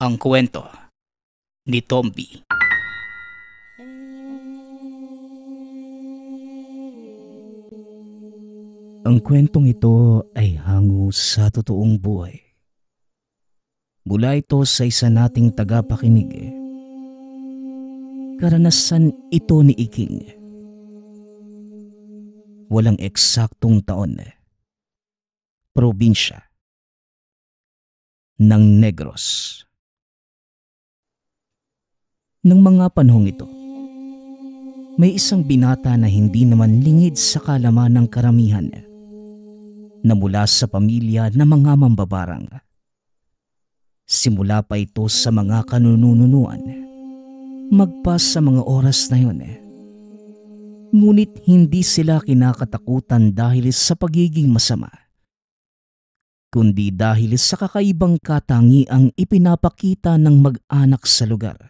Ang kwento ni Tomby. Ang kwentong ito ay hango sa totoong buhay. Mula ito sa isa nating tagapakinig. Karanasan ito ni Iking. Walang eksaktong taon. Probinsya ng Negros. Nang mga panahong ito, may isang binata na hindi naman lingid sa kalaman ng karamihan na mula sa pamilya ng mga mambabarang. Simula pa ito sa mga kanununuan, magpas sa mga oras na yun. Ngunit hindi sila kinakatakutan dahil sa pagiging masama, kundi dahil sa kakaibang katangiang ipinapakita ng mag-anak sa lugar.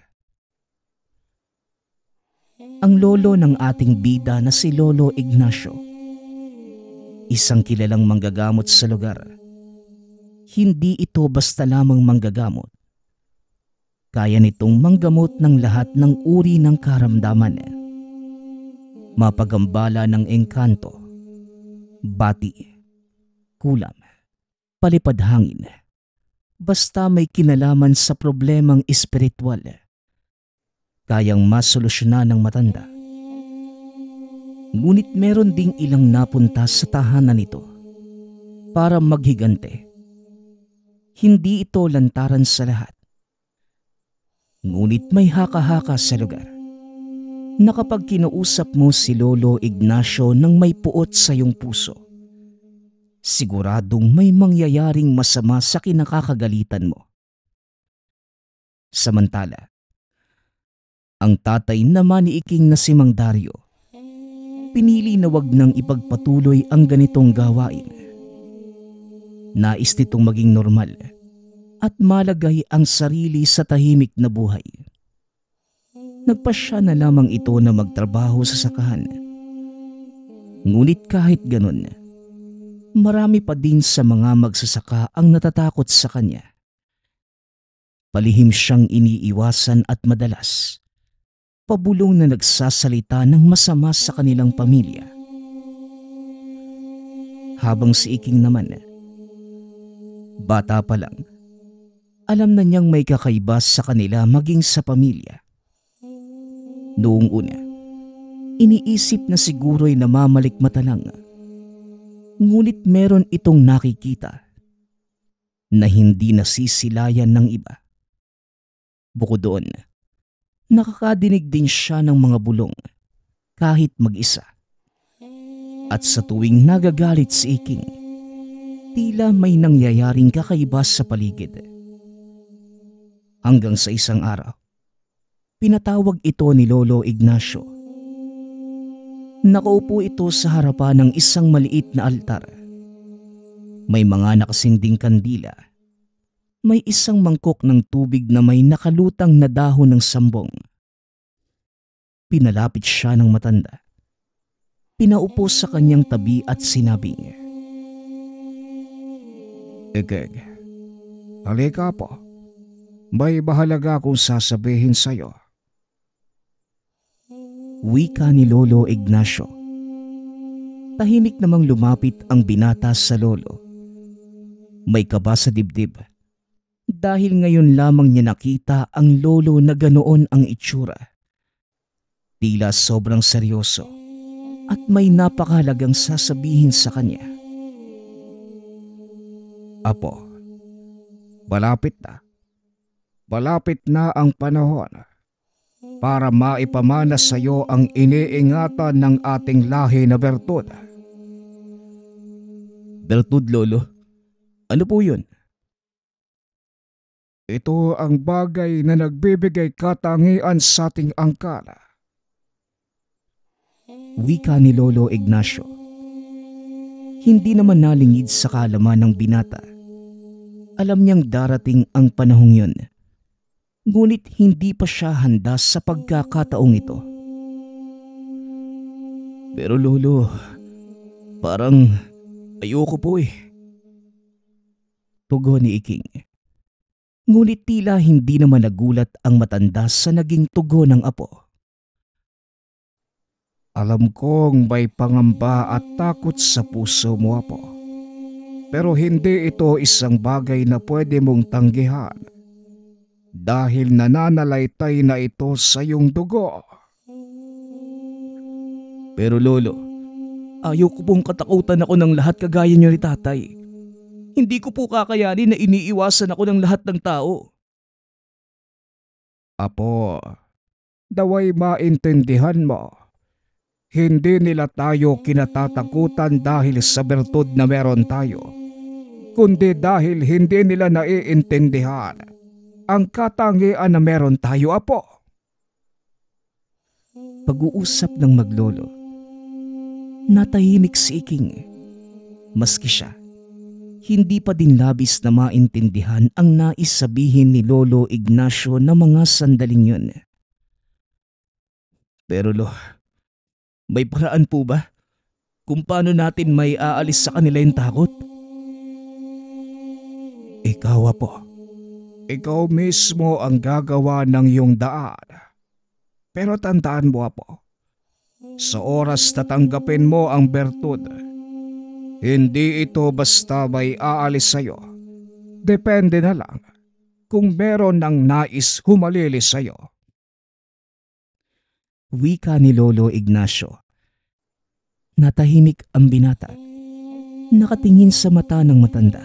Ang lolo ng ating bida na si Lolo Ignacio, isang kilalang manggagamot sa lugar. Hindi ito basta lamang manggagamot. Kaya nitong manggamot ng lahat ng uri ng karamdaman. Mapagambala ng engkanto, bati, kulam, palipadhangin. Basta may kinalaman sa problemang espiritual. Kayang masolusyonan ng matanda. Ngunit meron ding ilang napunta sa tahanan nito para maghigante. Hindi ito lantaran sa lahat. Ngunit may haka-haka sa lugar na kapag kinausap mo si Lolo Ignacio ng may puot sa iyong puso, siguradong may mangyayaring masama sa kinakakagalitan mo. Samantala, ang tatay naman ni Iking na si Mang Dario, pinili na wag nang ipagpatuloy ang ganitong gawain. Nais nitong maging normal at malagay ang sarili sa tahimik na buhay. Nagpasya na lamang ito na magtrabaho sa sakahan. Ngunit kahit ganun, marami pa din sa mga magsasaka ang natatakot sa kanya. Palihim siyang iniiwasan at madalas pabulong na nagsasalita ng masama sa kanilang pamilya. Habang si Iking naman, bata pa lang, alam na niyang may kakaiba sa kanila maging sa pamilya. Noong una, iniisip na siguro'y namamalikmata lang. Ngunit meron itong nakikita na hindi nasisilayan ng iba. Bukod doon, nakakadinig din siya ng mga bulong kahit mag-isa. At sa tuwing nagagalit si Iking, tila may nangyayaring kakaiba sa paligid. Hanggang sa isang araw, pinatawag ito ni Lolo Ignacio. Nakaupo ito sa harapan ng isang maliit na altar. May mga nakasinding kandila. May isang mangkok ng tubig na may nakalutang na dahon ng sambong. Pinalapit siya ng matanda. Pinaupo sa kanyang tabi at sinabing, Ikeg, halika po. May bahalaga akong sasabihin sa'yo. wika ni Lolo Ignacio. Tahimik namang lumapit ang binata sa lolo. May kaba sa dibdib. Dahil ngayon lamang niya nakita ang lolo na ganoon ang itsura. Tila sobrang seryoso at may napakahalagang sasabihin sa kanya. Apo, malapit na. Malapit na ang panahon para maipamana sa iyo ang iniingatan ng ating lahi na bertud. Bertud, Lolo? Ano po yun? Ito ang bagay na nagbibigay katangian sa ating angkala. Wika ni Lolo Ignacio. Hindi naman nalingid sa kaalaman ng binata. Alam niyang darating ang panahong yun. Ngunit hindi pa siya handa sa pagkakataong ito. Pero Lolo, parang ayoko po eh. Tugon ni Iking. Ngunit tila hindi naman nagulat ang matanda sa naging tugon ng apo. Alam kong may pangamba at takot sa puso mo, apo. Pero hindi ito isang bagay na pwede mong tanggihan dahil nananalaytay na ito sa iyong dugo. Pero lolo, ayaw ko pong katakutan ako ng lahat kagaya niyo ni tatay. Hindi ko po kakayanin na iniiwasan ako ng lahat ng tao. Apo, daway maintindihan mo. Hindi nila tayo kinatatakutan dahil sa bertud na meron tayo, kundi dahil hindi nila naiintindihan ang katangian na meron tayo, apo. Pag-uusap ng maglolo, natahimik si Iking. Maski siya, hindi pa din labis na maintindihan ang nais sabihin ni Lolo Ignacio na mga sandaling yun. Pero may paraan po ba kung paano natin may aalis sa kanila yung takot? Ikaw, apo. Ikaw mismo ang gagawa ng iyong daan. Pero tandaan mo, apo, sa oras na tanggapin mo ang bertud, hindi ito basta may aalis sa'yo. Depende na lang kung meron ng nais humalili sa'yo. Wika ni Lolo Ignacio. Natahimik ang binata. Nakatingin sa mata ng matanda.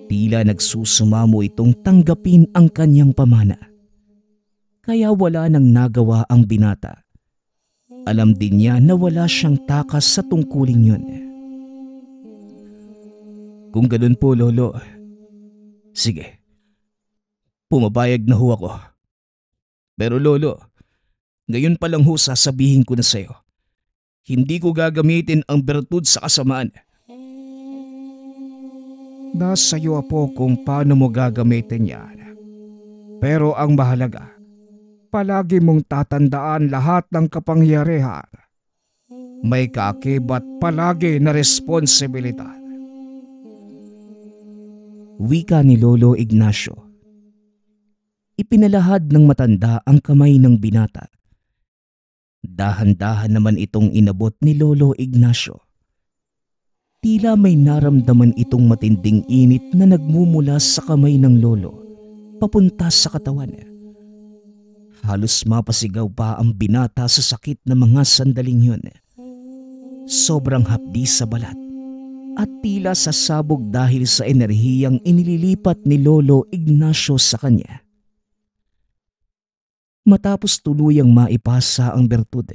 Tila nagsusumamo itong tanggapin ang kanyang pamana. Kaya wala nang nagawa ang binata. Alam din niya na wala siyang takas sa tungkuling yun. Kung ganun po, Lolo, sige, pumapayag na ho ako. Pero Lolo, ngayon pa lang ho sasabihin ko na sa'yo, hindi ko gagamitin ang bertud sa kasamaan. Nasa iyo, apo, kung paano mo gagamitin yan. Pero ang mahalaga, palagi mong tatandaan lahat ng kapangyarihan. May kaakibat palagi na responsibilidad. Wika ni Lolo Ignacio. Ipinalahad ng matanda ang kamay ng binata. Dahan-dahan naman itong inabot ni Lolo Ignacio. Tila may naramdaman itong matinding init na nagmumula sa kamay ng lolo, papunta sa katawan niya. Halos mapasigaw pa ang binata sa sakit na mga sandaling yun. Sobrang hapdi sa balat at tila sasabog dahil sa enerhiyang inililipat ni Lolo Ignacio sa kanya. Matapos tuluyang maipasa ang bertud,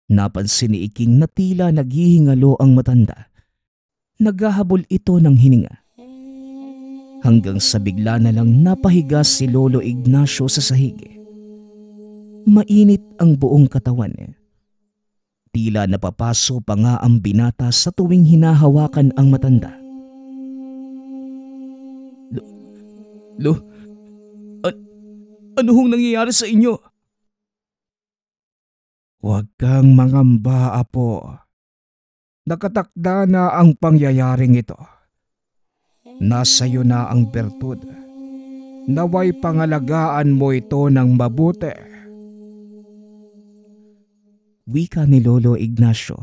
napansin ni Iking na tila naghihingalo ang matanda. Naghahabol ito ng hininga. Hanggang sa bigla na lang napahiga si Lolo Ignacio sa sahig. Mainit ang buong katawan. Tila napapaso pa nga ang binata sa tuwing hinahawakan ang matanda. Ano hong nangyayari sa inyo? Huwag kang mangamba, apo. Nakatakda na ang pangyayaring ito. Nasa iyo na ang bertud. Naway pangalagaan mo ito ng mabuti. Wika ni Lolo Ignacio.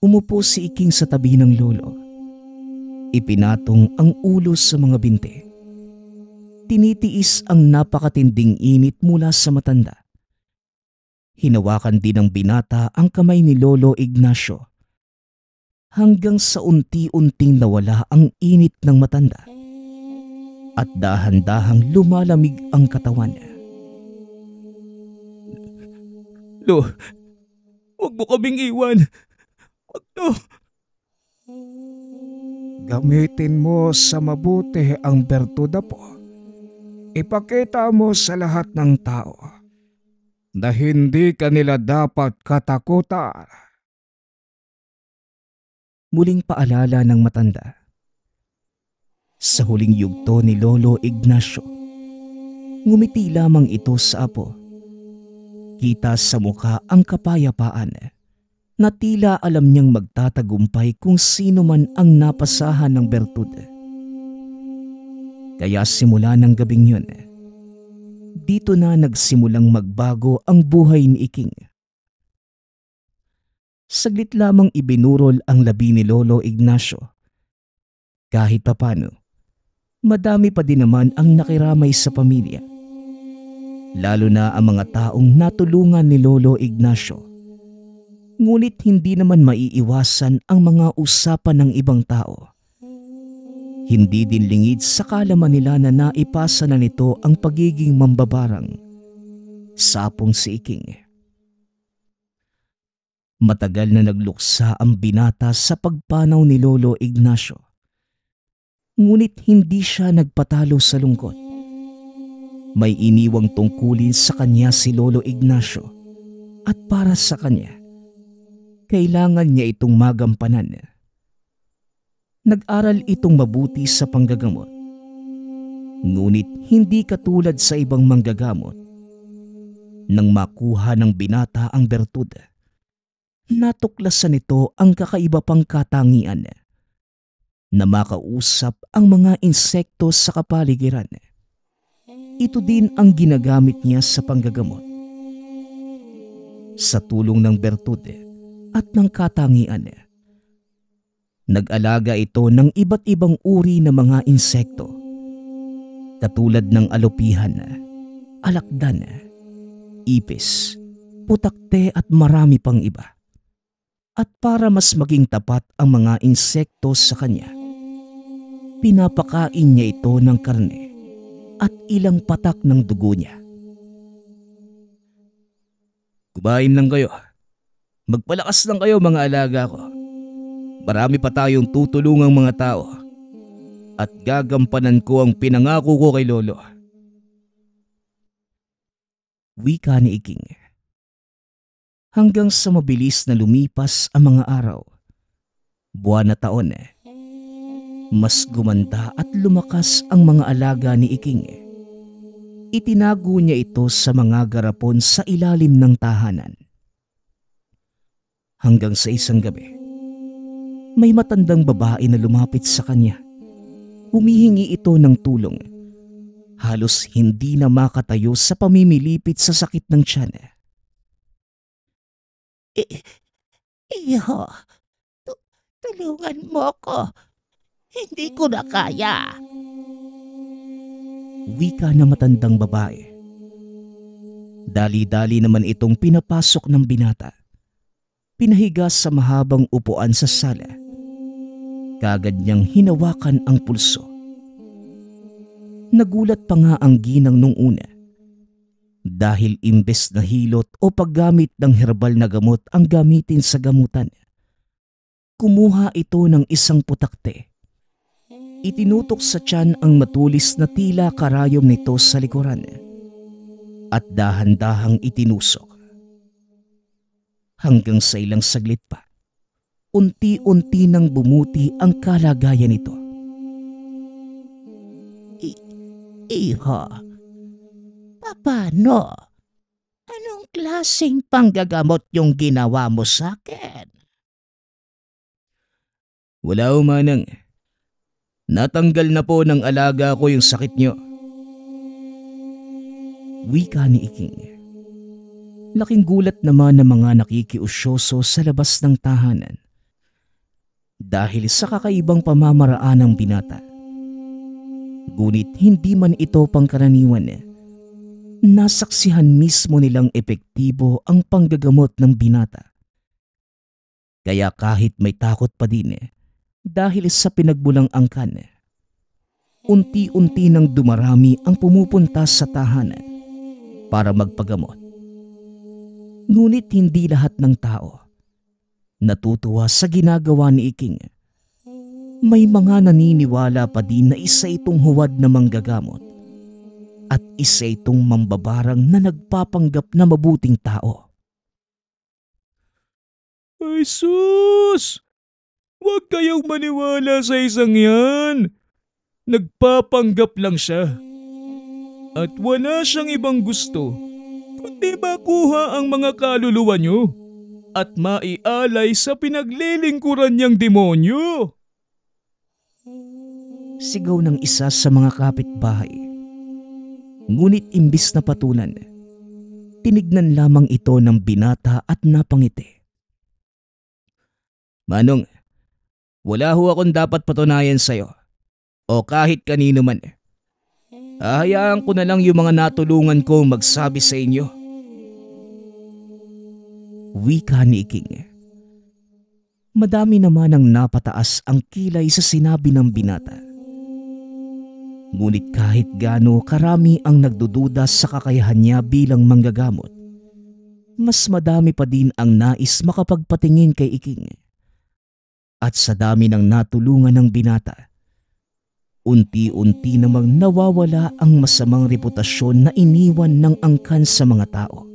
Umupo si Iking sa tabi ng lolo. Ipinatong ang ulo sa mga binti. Tinitiis ang napakatinding init mula sa matanda. Hinawakan din ng binata ang kamay ni Lolo Ignacio. Hanggang sa unti-unting nawala ang init ng matanda. At dahan-dahang lumalamig ang katawan niya. Huwag mo kaming iwan. Huwag to. Gamitin mo sa mabuti ang bertud, apo. Ipakita mo sa lahat ng tao na hindi kanila dapat katakutan. Muling paalala ng matanda. Sa huling yugto ni Lolo Ignacio, ngumiti lamang ito sa apo. Kita sa mukha ang kapayapaan na tila alam niyang magtatagumpay kung sino man ang napasahan ng bertud. Kaya simula ng gabing yun, dito na nagsimulang magbago ang buhay ni Iking. Saglit lamang ibinurol ang labi ni Lolo Ignacio. Kahit papano, madami pa din naman ang nakiramay sa pamilya. Lalo na ang mga taong natulungan ni Lolo Ignacio. Ngunit hindi naman maiiwasan ang mga usapan ng ibang tao. Hindi din lingid sa kalaman nila na naipasa na nito ang pagiging mambabarang. Sapong si Iking. Matagal na nagluksa ang binata sa pagpanaw ni Lolo Ignacio. Ngunit hindi siya nagpatalo sa lungkot. May iniwang tungkulin sa kanya si Lolo Ignacio at para sa kanya, kailangan niya itong magampanan. Nag-aral itong mabuti sa panggagamot. Ngunit hindi katulad sa ibang manggagamot. Nang makuha ng binata ang bertud, natuklasan nito ang kakaiba pang katangian na makausap ang mga insekto sa kapaligiran. Ito din ang ginagamit niya sa panggagamot. Sa tulong ng bertud at ng katangian, nag-alaga ito ng iba't ibang uri ng mga insekto, katulad ng alopihan, alakdan, ipis, putakte at marami pang iba. At para mas maging tapat ang mga insekto sa kanya, pinapakain niya ito ng karne at ilang patak ng dugo niya. Kumain lang kayo. Magpalakas lang kayo mga alaga ko. Marami pa tayong tutulungang mga tao at gagampanan ko ang pinangako ko kay Lolo. Wika ni Iking. Hanggang sa mabilis na lumipas ang mga araw, buwan na taon, mas gumanda at lumakas ang mga alaga ni Iking. Itinago niya ito sa mga garapon sa ilalim ng tahanan. Hanggang sa isang gabi, may matandang babae na lumapit sa kanya. Humihingi ito ng tulong. Halos hindi na makatayo sa pamimilipit sa sakit ng tiyan. Iho, tulungan mo ko. Hindi ko na kaya. Wika na matandang babae. Dali-dali naman itong pinapasok ng binata. Pinahiga sa mahabang upuan sa sala. Kagad niyang hinawakan ang pulso. Nagulat pa nga ang ginang nung una. Dahil imbes na hilot o paggamit ng herbal na gamot ang gamitin sa gamutan, kumuha ito ng isang putakte. Itinutok sa tiyan ang matulis na tila karayom nito sa likuran at dahan-dahang itinusok. Hanggang sa ilang saglit pa, unti-unti nang bumuti ang kalagayan nito. Iho, paano? Anong klaseng panggagamot yung ginawa mo sa akin? Wala umanang. Natanggal na po ng alaga ko yung sakit niyo. Wika ni Iking. Laking gulat naman ng mga nakikiusyoso sa labas ng tahanan. Dahil sa kakaibang pamamaraan ng binata. Ngunit hindi man ito pangkaraniwan. Nasaksihan mismo nilang epektibo ang panggagamot ng binata. Kaya kahit may takot pa din dahil sa pinagbulang angkan, unti-unti nang dumarami ang pumupunta sa tahanan para magpagamot. Ngunit hindi lahat ng tao natutuwa sa ginagawa ni Iking. May mga naniniwala pa din na isa itong huwad na manggagamot at isa itong mambabarang na nagpapanggap na mabuting tao. Ay sus! Huwag kayong maniwala sa isang yan. Nagpapanggap lang siya. At wala siyang ibang gusto kundi makuha ang mga kaluluwa niyo at maialay sa pinaglilingkuran niyang demonyo. Sigaw ng isa sa mga kapitbahay. Ngunit imbis na patulan, tinignan lamang ito ng binata at napangiti. Manong, wala ho akong dapat patunayan sa'yo o kahit kanino man. Hahayaan ko na lang yung mga natulungan ko magsabi sa inyo. Wika ni Iking. Madami naman ang napataas ang kilay sa sinabi ng binata. Ngunit kahit gaano karami ang nagdududa sa kakayahan niya bilang manggagamot, mas madami pa din ang nais makapagpatingin kay Iking. At sa dami ng natulungan ng binata, unti-unti namang nawawala ang masamang reputasyon na iniwan ng angkan sa mga tao.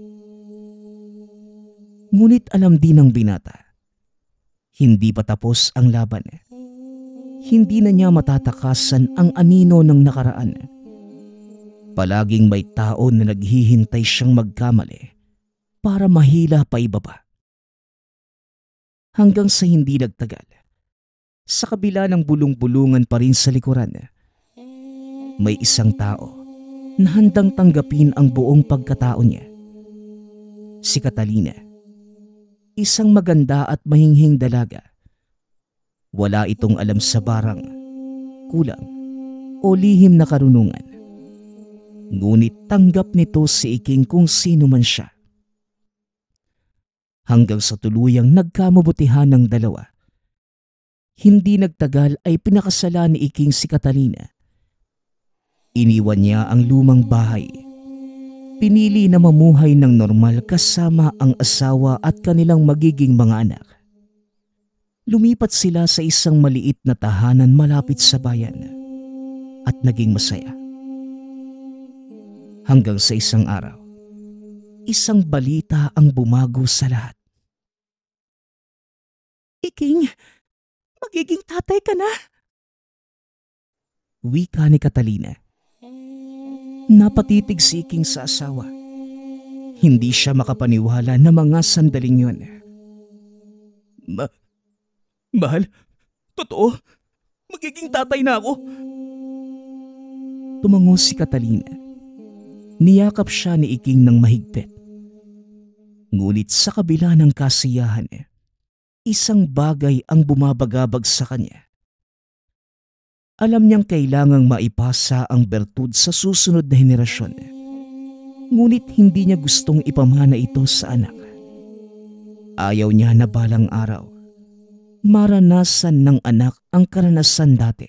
Ngunit alam din ng binata, hindi pa tapos ang laban. Hindi na niya matatakasan ang anino ng nakaraan. Palaging may tao na naghihintay siyang magkamali para mahila pa ibaba. Hanggang sa hindi nagtagal, sa kabila ng bulong-bulungan pa rin sa likuran, may isang tao na handang tanggapin ang buong pagkatao niya. Si Catalina, isang maganda at mahinghing dalaga. Wala itong alam sa barang, kulang o lihim na karunungan. Ngunit tanggap nito si Iking kung sino man siya. Hanggang sa tuluyang nagkamabutihan ng dalawa. Hindi nagtagal ay pinakasala ni Iking si Catalina. Iniwan niya ang lumang bahay. Pinili na mamuhay ng normal kasama ang asawa at kanilang magiging mga anak. Lumipat sila sa isang maliit na tahanan malapit sa bayan at naging masaya. Hanggang sa isang araw, isang balita ang bumago sa lahat. Iking, magiging tatay ka na. Wika ni Catalina. Napatitig si Iking sa asawa. Hindi siya makapaniwala na mga sandaling yun. Mahal, totoo, magiging tatay na ako. Tumango si Catalina. Niyakap siya ni Iking ng mahigpit. Ngunit sa kabila ng kasiyahan, isang bagay ang bumabagabag sa kanya. Alam niyang kailangang maipasa ang bertud sa susunod na henerasyon. Ngunit hindi niya gustong ipamana ito sa anak. Ayaw niya na balang araw maranasan ng anak ang karanasan dati.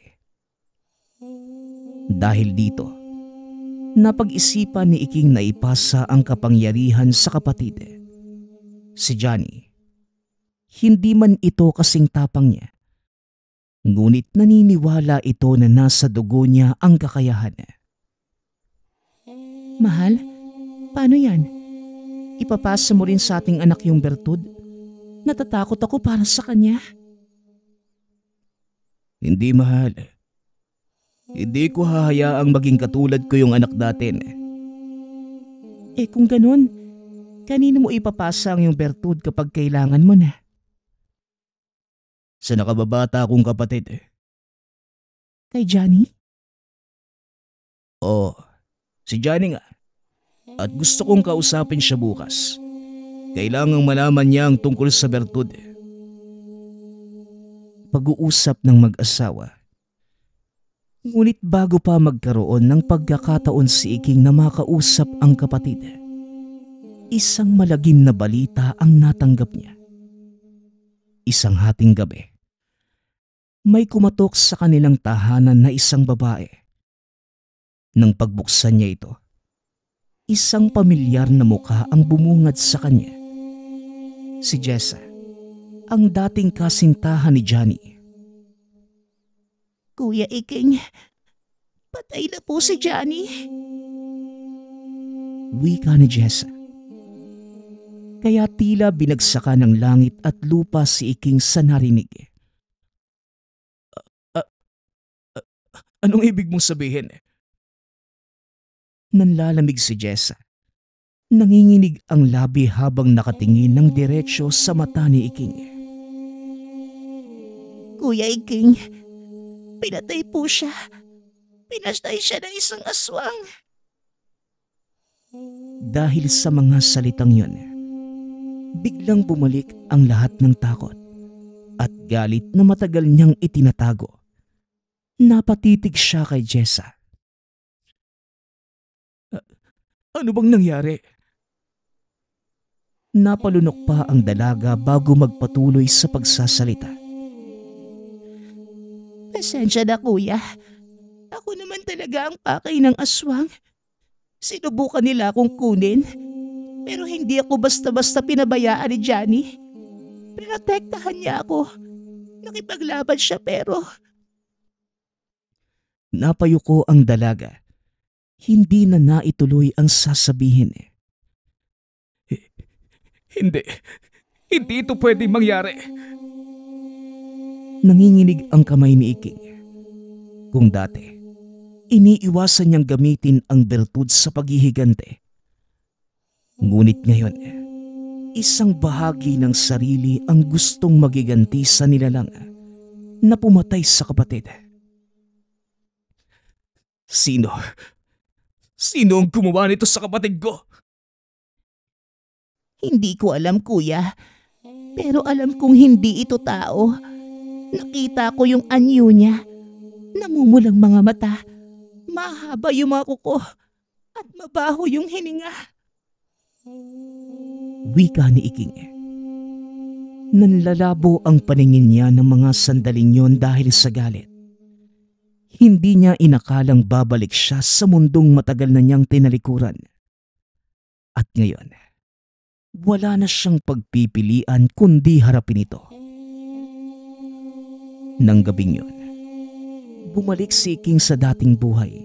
Dahil dito, napag-isipan ni Iking na ipasa ang kapangyarihan sa kapatid, si Johnny. Hindi man ito kasing tapang niya, ngunit naniniwala ito na nasa dugo niya ang kakayahan. Mahal, paano yan? Ipapasa mo rin sa ating anak yung bertud? Natatakot ako para sa kanya. Hindi, mahal. Hindi ko hahayaang maging katulad ko yung anak natin. Kung ganun, kanino mo ipapasa ang iyong bertud kapag kailangan mo na? Sa nakababata kong kapatid. Kay Johnny? Oo, si Johnny nga. At gusto kong kausapin siya bukas. Kailangang malaman niya ang tungkol sa bertud. Pag-uusap ng mag-asawa. Ngunit bago pa magkaroon ng pagkakataon si Iking na makausap ang kapatid, isang malagim na balita ang natanggap niya. Isang hating gabi, may kumatok sa kanilang tahanan na isang babae. Nang pagbuksan niya ito, isang pamilyar na mukha ang bumungad sa kanya. Si Jessa, ang dating kasintahan ni Johnny. Kuya Iking, patay na po si Johnny. Wika ni Jessa. Kaya tila binagsakan ng langit at lupa si Iking sa narinig. Anong ibig mong sabihin? Nanlalamig si Jessa. Nanginginig ang labi habang nakatingin ng diretsyo sa mata ni Iking. Kuya Iking, Pinatay po siya. Pinatay siya ng isang aswang. Dahil sa mga salitang yun, biglang bumalik ang lahat ng takot at galit na matagal niyang itinatago. Napatitig siya kay Jessa. Ano bang nangyari? Napalunok pa ang dalaga bago magpatuloy sa pagsasalita. Pasensya na kuya. Ako naman talaga ang pakay ng aswang. Sinubukan nila akong kunin. Pero hindi ako basta-basta pinabayaan ni Johnny. Pinotektahan niya ako. Nakipaglaban siya pero Napayuko ang dalaga. Hindi na naituloy ang sasabihin. Hindi. Hindi ito pwedeng mangyari. Nanginginig ang kamay ni Iking. Kung dati, iniiwasan niyang gamitin ang bertud sa paghihigante. Ngunit ngayon, isang bahagi ng sarili ang gustong magiganti sa nilalang na pumatay sa kapatid. Sino? Sino ang gumawa nito sa kapatid ko? hindi ko alam kuya. Pero alam kong hindi ito tao. Nakita ko yung anyo niya. Namumulang mga mata. Mahaba yung mga kuko. At mabaho yung hininga. Wika ni Iking. Nanlalabo ang paningin niya ng mga sandaling yon dahil sa galit. Hindi niya inakalang babalik siya sa mundong matagal na niyang tinalikuran. At ngayon, wala na siyang pagpipilian kundi harapin ito. Nang gabing yun, bumalik si Iking sa dating buhay.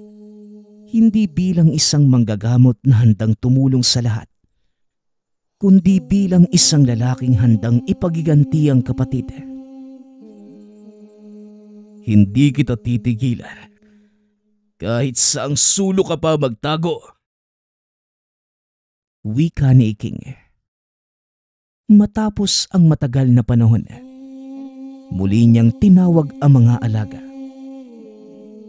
Hindi bilang isang manggagamot na handang tumulong sa lahat, kundi bilang isang lalaking handang ipagiganti ang kapatid. Hindi kita titigilan. Kahit saang sulok ka pa magtago. Wika ni Iking. Matapos ang matagal na panahon, muli niyang tinawag ang mga alaga.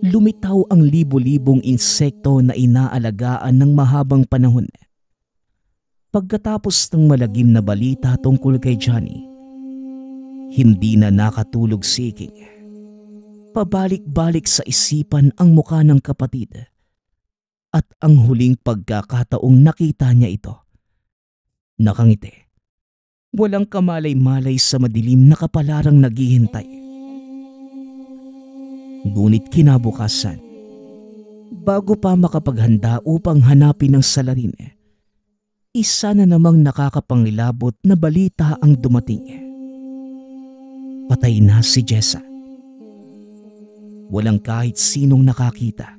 Lumitaw ang libo-libong insekto na inaalagaan ng mahabang panahon. Pagkatapos ng malagim na balita tungkol kay Johnny, hindi na nakatulog si Iking. Pabalik-balik sa isipan ang muka ng kapatid at ang huling pagkakataong nakita niya ito. Nakangiti. Walang kamalay-malay sa madilim na kapalarang naghihintay. Ngunit kinabukasan, bago pa makapaghanda upang hanapin ang salarin, isa na namang nakakapangilabot na balita ang dumating. Patay na si Jessa. Walang kahit sinong nakakita.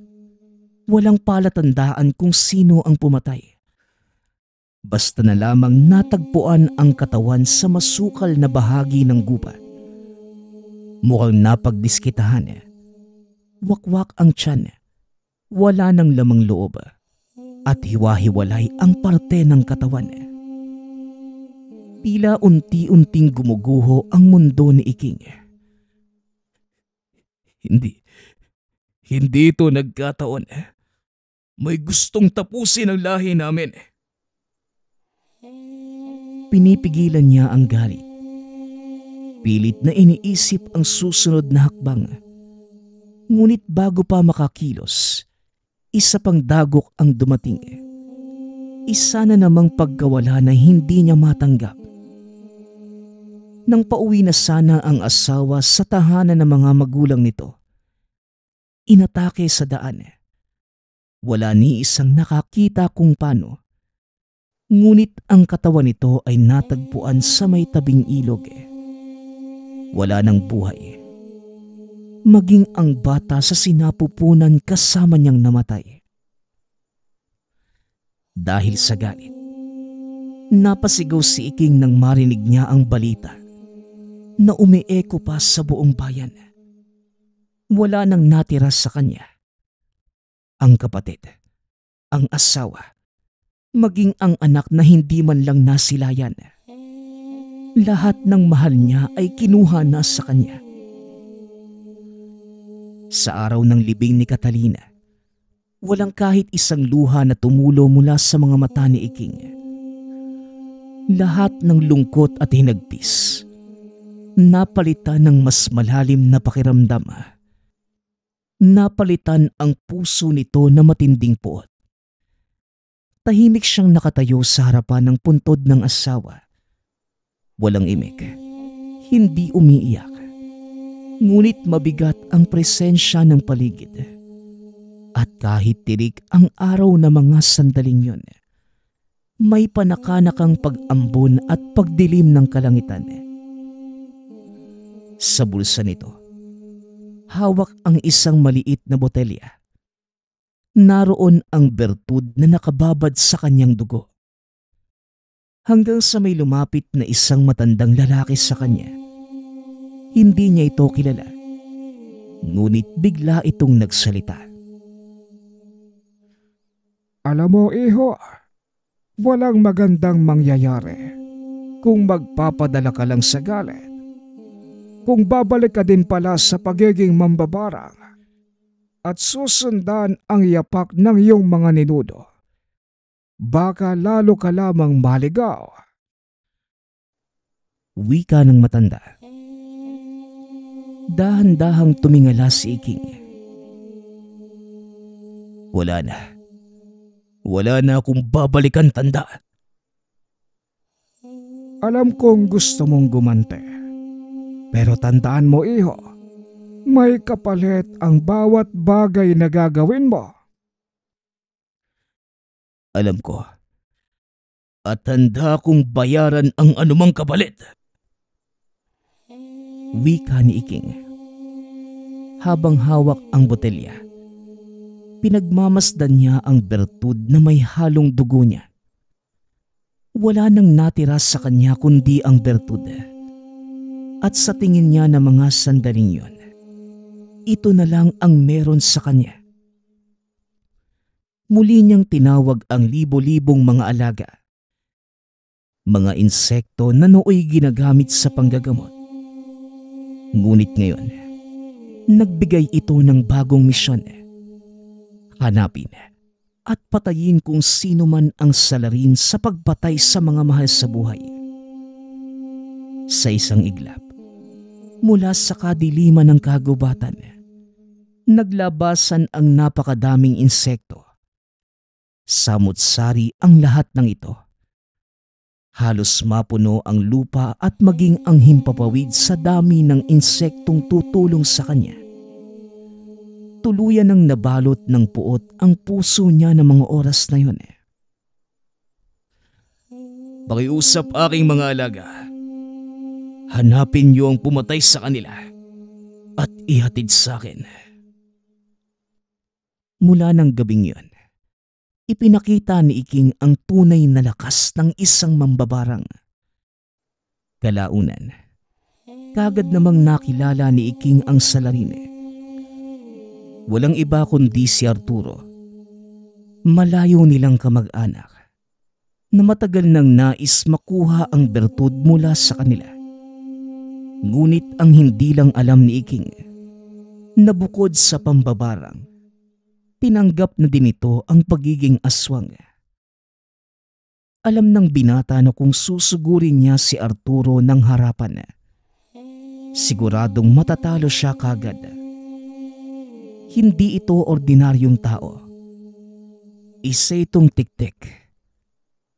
Walang palatandaan kung sino ang pumatay. Basta na lamang natagpuan ang katawan sa masukal na bahagi ng gubat. Mukhang napagdiskitahan. Wakwak ang tiyan. Wala nang lamang loob. At hiwa-hiwalay ang parte ng katawan. Tila unti-unting gumuguho ang mundo ni Iking. Hindi ito nagkataon. May gustong tapusin ang lahi namin. Pinipigilan niya ang galit. Pilit na iniisip ang susunod na hakbang. Ngunit bago pa makakilos, isa pang dagok ang dumating. Isa na namang pagkawala na hindi niya matanggap. Nang pauwi na sana ang asawa sa tahanan ng mga magulang nito, inatake sa daan. Wala ni isang nakakita kung paano. Ngunit ang katawan nito ay natagpuan sa may tabing ilog. Wala nang buhay. Maging ang bata sa sinapupunan kasama niyang namatay. Dahil sa galit, napasigaw si Iking nang marinig niya ang balita na umieko pa sa buong bayan. Wala nang natira sa kanya. Ang kapatid, ang asawa, maging ang anak na hindi man lang nasilayan. Lahat ng mahal niya ay kinuha na sa kanya. Sa araw ng libing ni Catalina, walang kahit isang luha na tumulo mula sa mga mata ni Iking. Lahat ng lungkot at hinagpis napalitan ng mas malalim na pakiramdam. Napalitan ang puso nito na matinding puot. Tahimik siyang nakatayo sa harapan ng puntod ng asawa. Walang imik, hindi umiiyak. Ngunit mabigat ang presensya ng paligid. At kahit tirik ang araw na mga sandaling yun, may panakanakang pag-ambon at pagdilim ng kalangitan. Sa bulsa nito, hawak ang isang maliit na botelya. Naroon ang bertud na nakababad sa kanyang dugo. Hanggang sa may lumapit na isang matandang lalaki sa kanya. Hindi niya ito kilala. Ngunit bigla itong nagsalita. Alam mo, iho, walang magandang mangyayari kung magpapadala ka lang sa galit. Kung babalik ka din pala sa pagiging mambabarang at susundan ang yapak ng iyong mga ninuno, baka lalo ka lamang maligaw. Wika ng matanda. Dahan-dahang tumingala si Iking. Wala na. Wala na akong babalikan, tanda. Alam kong gusto mong gumante. Pero tandaan mo, iho, may kapalit ang bawat bagay na gagawin mo. Alam ko. At handa kong bayaran ang anumang kapalit. Wika ni Iking. Habang hawak ang botelya, pinagmamasdan niya ang bertud na may halong dugo niya. Wala nang natira sa kanya kundi ang bertud. At sa tingin niya na mga sandaling yun, ito na lang ang meron sa kanya. Muli niyang tinawag ang libo-libong mga alaga. Mga insekto na nooy ginagamit sa panggagamot. Ngunit ngayon, nagbigay ito ng bagong misyon. Hanapin at patayin kung sino man ang salarin sa pagpatay sa mga mahal sa buhay. Sa isang iglap, mula sa kadiliman ng kagubatan, naglabasan ang napakadaming insekto. Samut-sari ang lahat ng ito. Halos mapuno ang lupa at maging ang himpapawid sa dami ng insektong tutulong sa kanya. Tuluyan ng nabalot ng puot ang puso niya ng mga oras na yun. Pakiusap aking mga alaga. Hanapin niyo ang pumatay sa kanila at ihatid sa akin. Mula ng gabing yun, ipinakita ni Iking ang tunay na lakas ng isang mambabarang. Kalaunan, kagad namang nakilala ni Iking ang salarin. Walang iba kundi si Arturo. Malayo nilang kamag-anak na matagal nang nais makuha ang bertud mula sa kanila. Ngunit ang hindi lang alam ni Iking na bukod sa pambabarang, tinanggap na din ito ang pagiging aswang. Alam ng binata na kung susugurin niya si Arturo ng harapan, siguradong matatalo siya kagad. Hindi ito ordinaryong tao. Isa itong tiktik.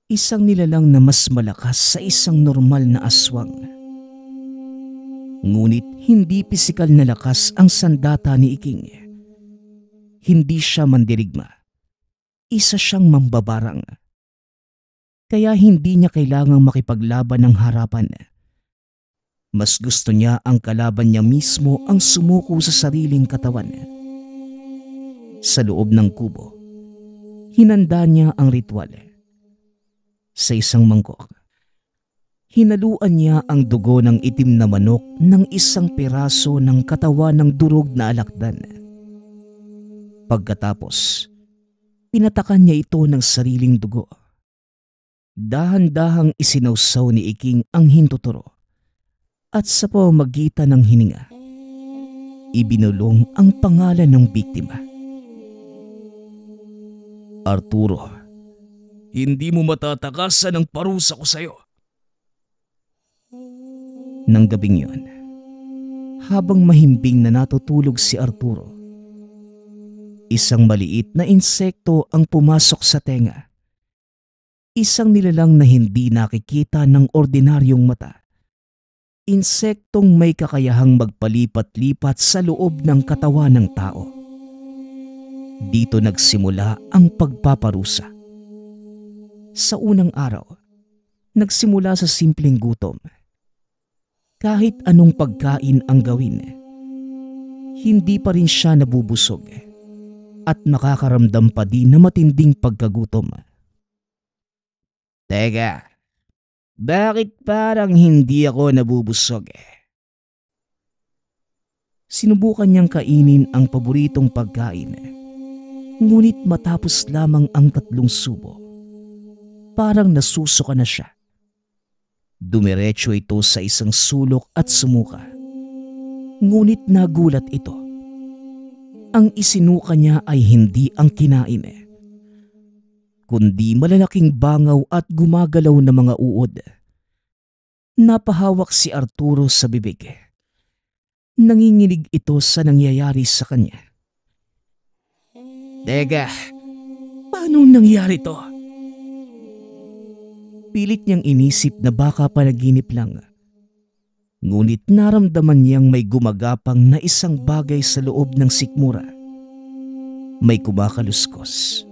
Isang nilalang na mas malakas sa isang normal na aswang. Ngunit hindi pisikal na lakas ang sandata ni Iking. Hindi siya mandirigma. Isa siyang mambabarang. Kaya hindi niya kailangang makipaglaban ng harapan. Mas gusto niya ang kalaban niya mismo ang sumuko sa sariling katawan. Sa loob ng kubo, hinanda niya ang ritual. Sa isang mangkok, hinaluan niya ang dugo ng itim na manok ng isang piraso ng katawan ng durog na alakdan. Pagkatapos, pinatakan niya ito ng sariling dugo. Dahan-dahang isinawsaw ni Iking ang hintuturo at sa pamamagitan ng hininga, ibinulong ang pangalan ng biktima. Arturo, hindi mo matatakasan ang parusa ko sa'yo. Nang gabing yun, habang mahimbing na natutulog si Arturo, isang maliit na insekto ang pumasok sa tenga. Isang nilalang na hindi nakikita ng ordinaryong mata. Insektong may kakayahang magpalipat-lipat sa loob ng katawan ng tao. Dito nagsimula ang pagpaparusa. Sa unang araw, nagsimula sa simpleng gutom. Kahit anong pagkain ang gawin, hindi pa rin siya nabubusog at nakakaramdam pa din na matinding pagkagutom. Teka, bakit parang hindi ako nabubusog? Sinubukan niyang kainin ang paboritong pagkain. Ngunit matapos lamang ang 3 subo, parang nasusuka na siya. Dumiretso ito sa isang sulok at sumuka. Ngunit nagulat ito. Ang isinuka niya ay hindi ang kinain, kundi malalaking bangaw at gumagalaw na mga uod. Napahawak si Arturo sa bibig. Nanginginig ito sa nangyayari sa kanya. Teka, Paano nangyari to? Pilit niyang inisip na baka panaginip lang. Ngunit naramdaman niyang may gumagapang na isang bagay sa loob ng sikmura. May kumakaluskos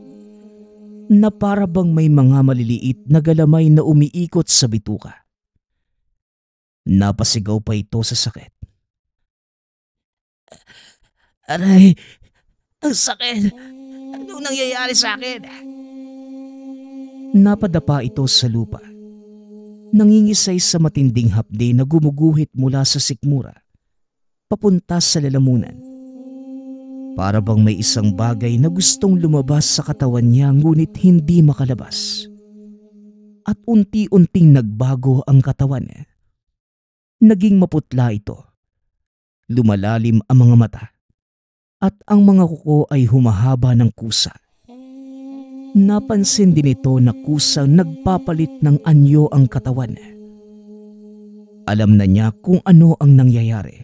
na para bang may mga maliliit na galamay na umiikot sa bituka. Napasigaw pa ito sa sakit. Aray, ang sakit. Anong nangyayari sa akin? Napadapa ito sa lupa. Nangingisay sa matinding hapde na gumuguhit mula sa sikmura papunta sa lalamunan. Para bang may isang bagay na gustong lumabas sa katawan niya ngunit hindi makalabas. At unti-unting nagbago ang katawan. Naging maputla ito. Lumalalim ang mga mata. At ang mga kuko ay humahaba ng kusa. Napansin din ito na kusang nagpapalit ng anyo ang katawan. Alam na niya kung ano ang nangyayari.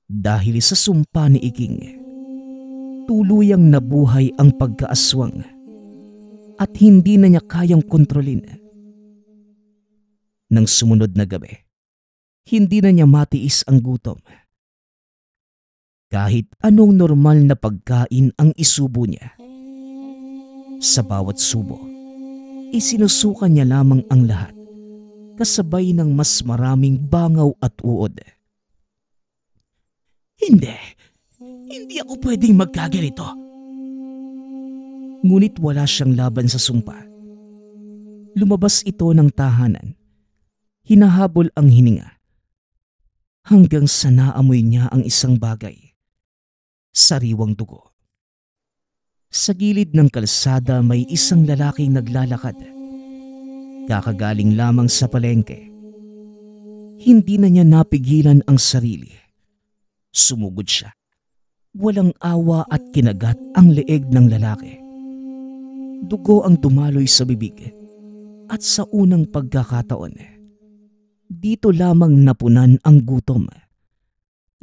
Dahil sa sumpa ni Iking, tuluyang nabuhay ang pagkaaswang at hindi na niya kayang kontrolin. Nang sumunod na gabi, hindi na niya matiis ang gutom. Kahit anong normal na pagkain ang isubo niya. Sa bawat subo, isinusukan niya lamang ang lahat, kasabay ng mas maraming bangaw at uod. Hindi ako pwedeng magkaganito. Ngunit wala siyang laban sa sumpa. Lumabas ito ng tahanan. Hinahabol ang hininga. Hanggang sa naamoy niya ang isang bagay. Sariwang dugo. Sa gilid ng kalsada may isang lalaking naglalakad. Kakagaling lamang sa palengke. Hindi na niya napigilan ang sarili. Sumugod siya. Walang awa at kinagat ang leeg ng lalaki. Dugo ang dumaloy sa bibig. At sa unang pagkakataon, dito lamang napunan ang gutom.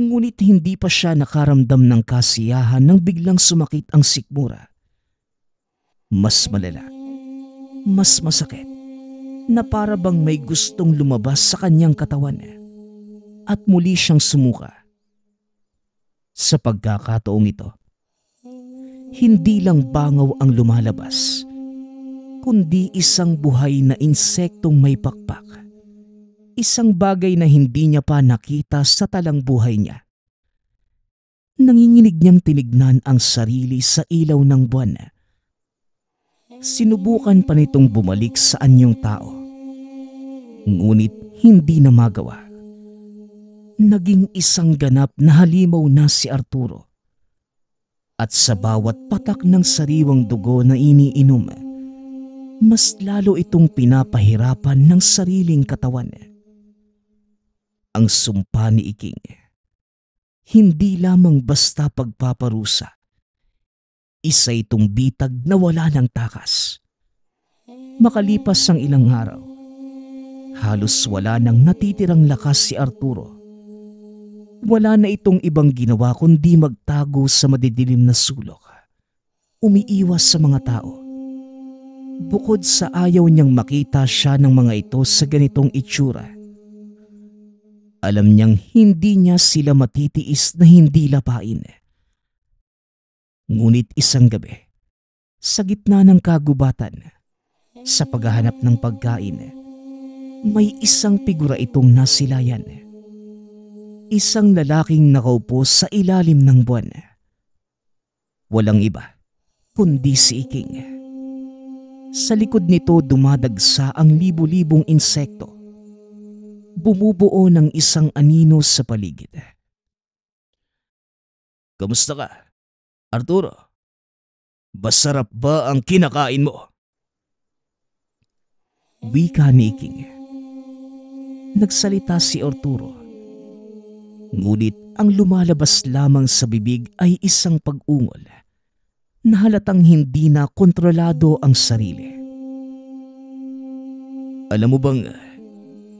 Ngunit hindi pa siya nakaramdam ng kasiyahan nang biglang sumakit ang sikmura. Mas malala, mas masakit, na para bang may gustong lumabas sa kanyang katawan at muli siyang sumuka. Sa pagkakataong ito, hindi lang bangaw ang lumalabas, kundi isang buhay na insektong may pakpak. Isang bagay na hindi niya pa nakita sa talang buhay niya. Nanginginig niyang tinignan ang sarili sa ilaw ng buwan. Sinubukan pa nitong bumalik sa anyong tao. Ngunit hindi na magawa. Naging isang ganap na halimaw na si Arturo. At sa bawat patak ng sariwang dugo na iniinom, mas lalo itong pinapahirapan ng sariling katawan. Ang sumpa ni Iking hindi lamang basta pagpaparusa. Isa itong bitag na wala ng takas. Makalipas ang ilang araw, halos wala nang natitirang lakas si Arturo. Wala na itong ibang ginawa kundi magtago sa madidilim na sulok. Umiiwas sa mga tao. Bukod sa ayaw niyang makita siya ng mga ito sa ganitong itsura, alam niyang hindi niya sila matitiis na hindi lapain. Ngunit isang gabi, sa gitna ng kagubatan, sa paghahanap ng pagkain, may isang figura itong nasilayan. Isang lalaking nakaupo sa ilalim ng buwan. Walang iba, kundi si Iking. Sa likod nito dumadagsa ang libu-libong insekto. Bumubuo ng isang anino sa paligid. Kamusta ka, Arturo? Masarap ba ang kinakain mo? Wika ni Iking. Nagsalita si Arturo. Ngunit ang lumalabas lamang sa bibig ay isang pag-ungol na halatang hindi na kontrolado ang sarili. Alam mo bang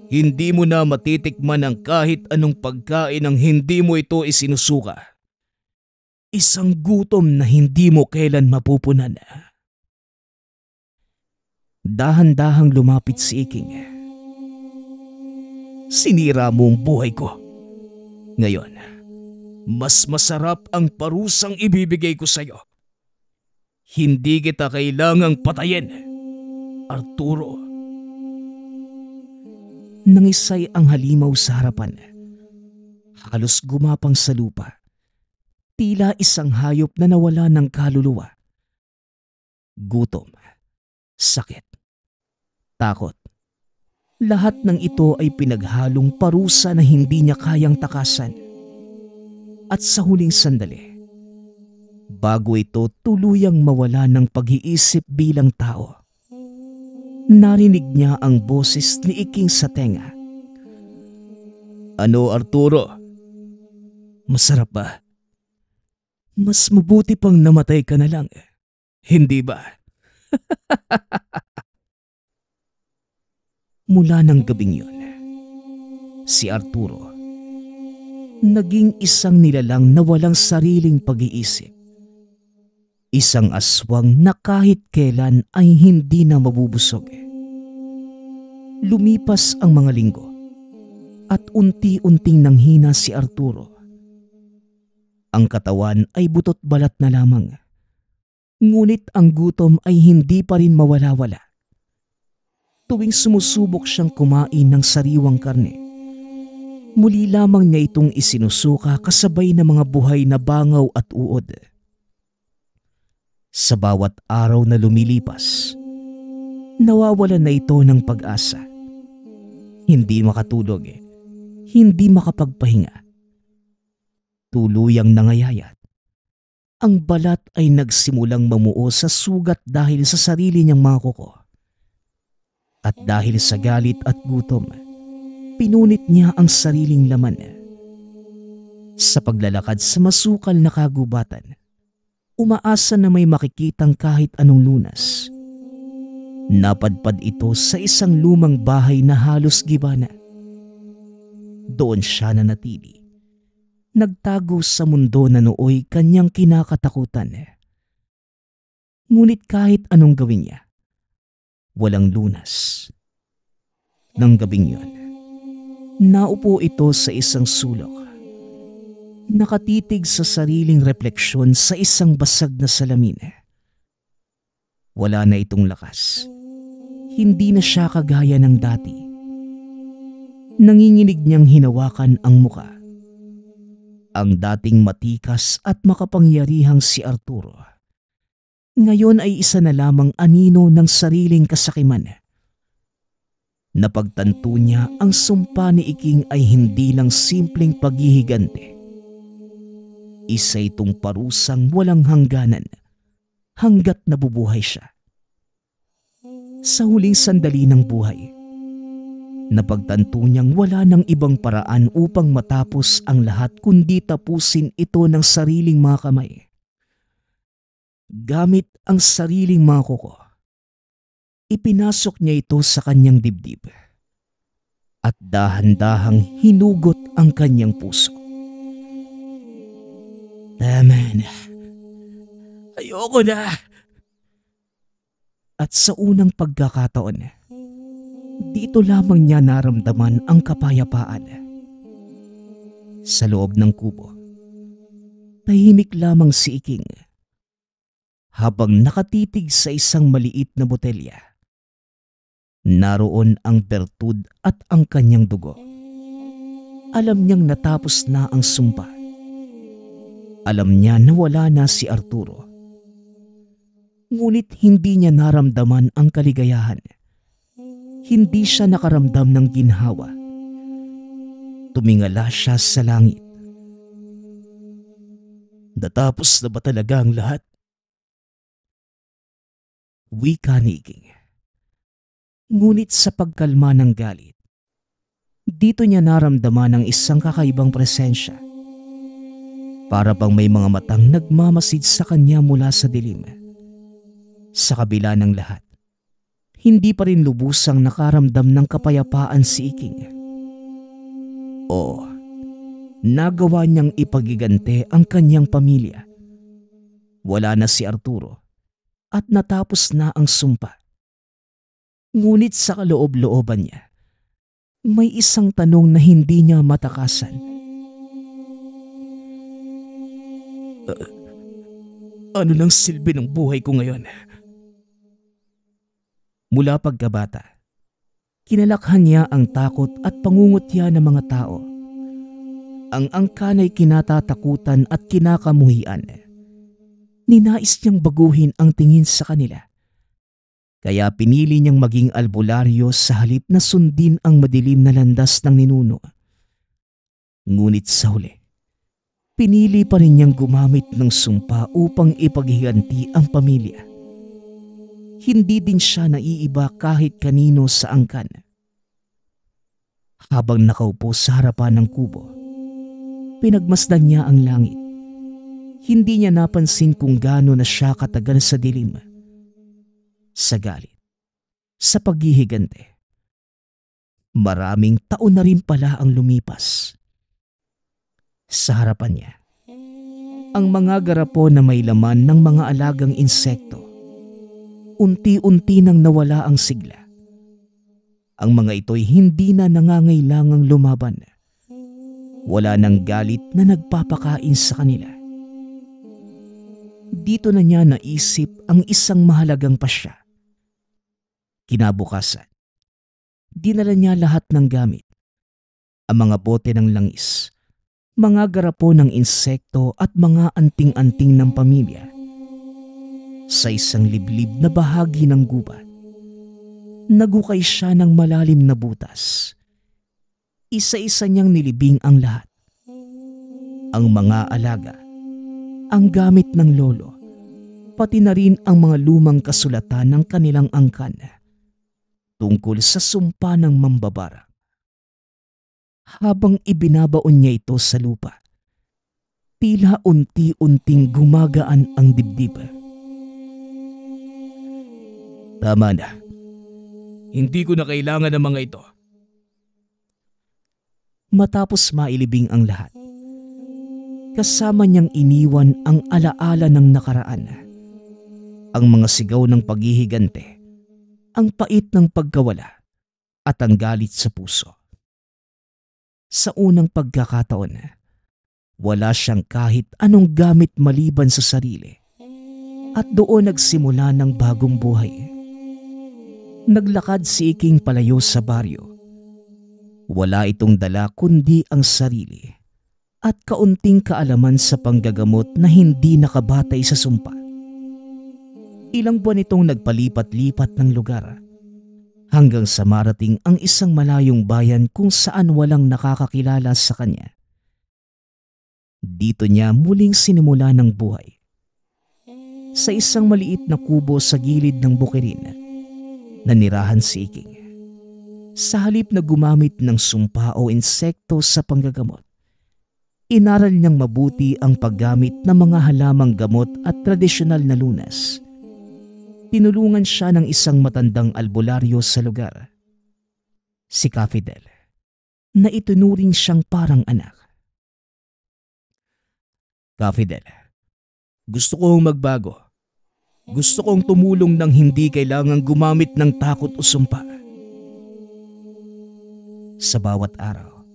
hindi mo na matitikman ang kahit anong pagkain ang hindi mo ito isinusuka? Isang gutom na hindi mo kailan mapupunan. Dahan-dahang lumapit si Iking. Sinira mo ang buhay ko. Ngayon, mas masarap ang parusang ibibigay ko sa'yo. Hindi kita kailangang patayin, Arturo. Nangisay ang halimaw sa harapan. Halos gumapang sa lupa. Tila isang hayop na nawala ng kaluluwa. Gutom, sakit, takot. Lahat ng ito ay pinaghalong parusa na hindi niya kayang takasan. At sa huling sandali, bago ito tuluyang mawala ng pag-iisip bilang tao, narinig niya ang boses ni Iking sa tenga. Ano, Arturo? Masarap ba? Mas mabuti pang namatay ka na lang. Hindi ba? Mula ng gabing yun, si Arturo naging isang nilalang na walang sariling pag-iisip. Isang aswang na kahit kailan ay hindi na mabubusog. Lumipas ang mga linggo at unti-unting nanghina si Arturo. Ang katawan ay butot balat na lamang. Ngunit ang gutom ay hindi pa rin mawala-wala. Tuwing sumusubok siyang kumain ng sariwang karne, muli lamang niya itong isinusuka kasabay ng mga buhay na bangaw at uod. Sa bawat araw na lumilipas, nawawalan na ito ng pag-asa. Hindi makatulog, hindi makapagpahinga. Tuluyang nangayayat. Ang balat ay nagsimulang mamuo sa sugat dahil sa sarili niyang mga kuko. At dahil sa galit at gutom, pinunit niya ang sariling laman. Sa paglalakad sa masukal na kagubatan, umaasa na may makikitang kahit anong lunas. Napadpad ito sa isang lumang bahay na halos gibana. Doon siya nanatili. Nagtago sa mundo na nooy kanyang kinakatakutan. Ngunit kahit anong gawin niya, walang lunas. Nang gabing yun, naupo ito sa isang sulok. Nakatitig sa sariling refleksyon sa isang basag na salamin. Wala na itong lakas. Hindi na siya kagaya ng dati. Nanginginig niyang hinawakan ang muka. Ang dating matikas at makapangyarihang si Arturo, ngayon ay isa na lamang anino ng sariling kasakiman. Napagtanto niya ang sumpa ni Iking ay hindi lang simpleng paghihigante. Isa itong parusang walang hangganan hanggat nabubuhay siya. Sa huling sandali ng buhay, Napagtanto niyang wala ng ibang paraan upang matapos ang lahat kundi tapusin ito ng sariling mga kamay. Gamit ang sariling mga kuko, ipinasok niya ito sa kanyang dibdib at dahan-dahang hinugot ang kanyang puso. Tama na. Ayoko na. At sa unang pagkakataon, dito lamang niya naramdaman ang kapayapaan. Sa loob ng kubo, tahimik lamang si Iking habang nakatitig sa isang maliit na botelya. Naroon ang bertud at ang kanyang dugo. Alam niyang natapos na ang sumpa. Alam niya na wala na si Arturo. Ngunit hindi niya naramdaman ang kaligayahan. Hindi siya nakaramdam ng ginhawa. Tumingala siya sa langit. Natapos na ba talaga ang lahat? Wika ni Iking. Ngunit sa pagkalma ng galit, dito niya naramdaman ang isang kakaibang presensya. Para bang may mga matang nagmamasid sa kanya mula sa dilim. Sa kabila ng lahat, hindi pa rin lubusang nakaramdam ng kapayapaan si Iking. Oo, nagawa niyang ipagigante ang kanyang pamilya. Wala na si Arturo at natapos na ang sumpa. Ngunit sa kaloob-looban niya, may isang tanong na hindi niya matakasan. Ano nang silbi ng buhay ko ngayon? Mula pagkabata, kinalakhan niya ang takot at pangungutya ng mga tao. Ang angkan ay kinatatakutan at kinakamuhian. Ninais niyang baguhin ang tingin sa kanila. Kaya pinili niyang maging albularyo sa halip na sundin ang madilim na landas ng ninuno. Ngunit sa huli, pinili pa rin niyang gumamit ng sumpa upang ipaghiganti ang pamilya. Hindi din siya naiiba kahit kanino sa angkan. Habang nakaupo sa harapan ng kubo, pinagmasdan niya ang langit. Hindi niya napansin kung gaano na siya katagal sa dilim. Sa galit, sa paghihigante. Maraming taon na rin pala ang lumipas. Sa harapan niya, ang mga garapon na may laman ng mga alagang insekto. Unti-unti nang nawala ang sigla. Ang mga ito'y hindi na nangangailangang lumaban. Wala nang galit na nagpapakain sa kanila. Dito na niya naisip ang isang mahalagang pasya. Kinabukasan, dinala niya lahat ng gamit. Ang mga bote ng langis, mga garapon ng insekto at mga anting-anting ng pamilya. Sa isang liblib na bahagi ng gubat, nagukay siya ng malalim na butas. Isa-isa niyang nilibing ang lahat. Ang mga alaga, ang gamit ng lolo, pati na rin ang mga lumang kasulatan ng kanilang angkan tungkol sa sumpa ng mambabara. Habang ibinabaon niya ito sa lupa, tila unti-unting gumagaan ang dibdib. Tama na. Hindi ko na kailangan ng mga ito. Matapos mailibing ang lahat, kasama niyang iniwan ang alaala ng nakaraan. Ang mga sigaw ng paghihigante, ang pait ng pagkawala, at ang galit sa puso. Sa unang pagkakataon, wala siyang kahit anong gamit maliban sa sarili. At doon nagsimula ng bagong buhay. Naglakad si Iking palayo sa baryo. Wala itong dala kundi ang sarili at kaunting kaalaman sa panggagamot na hindi nakabatay sa sumpa. Ilang buwan itong nagpalipat-lipat ng lugar hanggang sa marating ang isang malayong bayan kung saan walang nakakakilala sa kanya. Dito niya muling sinimula ng buhay. Sa isang maliit na kubo sa gilid ng bukirin, nanirahan si Iking. Sa halip na gumamit ng sumpa o insekto sa panggagamot, inaral niyang mabuti ang paggamit ng mga halamang gamot at tradisyonal na lunas. Tinulungan siya ng isang matandang albularyo sa lugar, si Kafidel, na itunuring siyang parang anak. Kafidel, gusto kong magbago. Gusto kong tumulong nang hindi kailangang gumamit ng takot o sumpa. Sa bawat araw,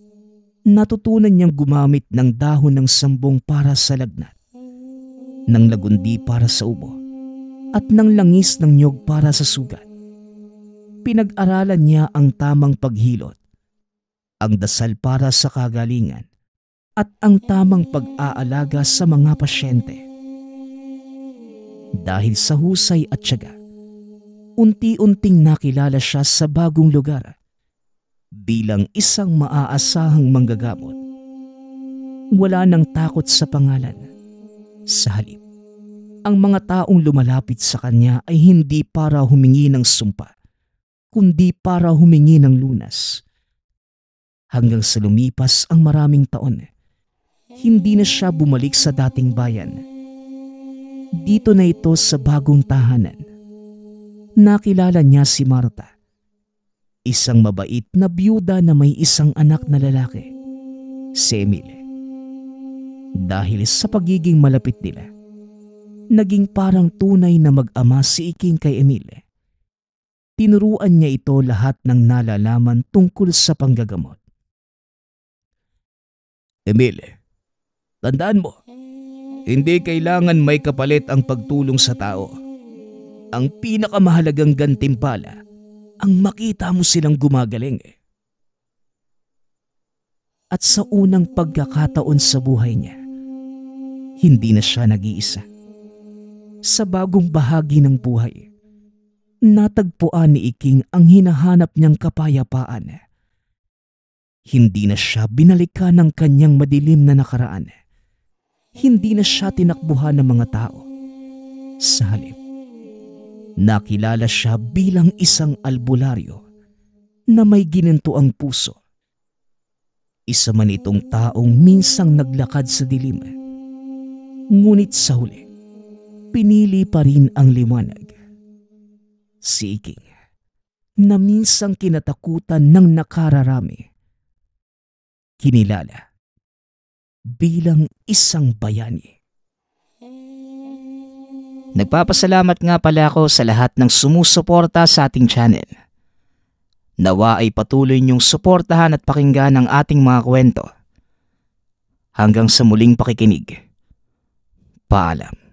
natutunan niyang gumamit ng dahon ng sambong para sa lagnat, ng lagundi para sa ubo, at ng langis ng niyog para sa sugat. Pinag-aralan niya ang tamang paghilot, ang dasal para sa kagalingan, at ang tamang pag-aalaga sa mga pasyente. Dahil sa husay at tiyaga, unti-unting nakilala siya sa bagong lugar bilang isang maaasahang manggagamot. Wala nang takot sa pangalan. Sa halip, ang mga taong lumalapit sa kanya ay hindi para humingi ng sumpa, kundi para humingi ng lunas. Hanggang sa lumipas ang maraming taon, hindi na siya bumalik sa dating bayan. Dito na ito sa bagong tahanan. Nakilala niya si Marta, isang mabait na byuda na may isang anak na lalaki, si Emile. Dahil sa pagiging malapit nila, naging parang tunay na mag-ama si Iking kay Emile. Tinuruan niya ito lahat ng nalalaman tungkol sa panggagamot. Emile, tandaan mo, hindi kailangan may kapalit ang pagtulong sa tao. Ang pinakamahalagang gantimpala, ang makita mo silang gumagaling. At sa unang pagkakataon sa buhay niya, hindi na siya nag-iisa. Sa bagong bahagi ng buhay, natagpuan ni Iking ang hinahanap niyang kapayapaan. Hindi na siya binalikan ng kanyang madilim na nakaraan. Hindi na siya tinakbuhan ng mga tao. Sa halip, nakilala siya bilang isang albularyo na may ginantoang puso. Isa man itong taong minsang naglakad sa dilim, ngunit sa huli, pinili pa rin ang liwanag. Si Iking, na minsang kinatakutan ng nakararami, kinilala bilang isang bayani. Nagpapasalamat nga pala ako sa lahat ng sumusuporta sa ating channel. Nawa ay patuloy niyong suportahan at pakinggan ang ating mga kwento. Hanggang sa muling pakikinig. Paalam.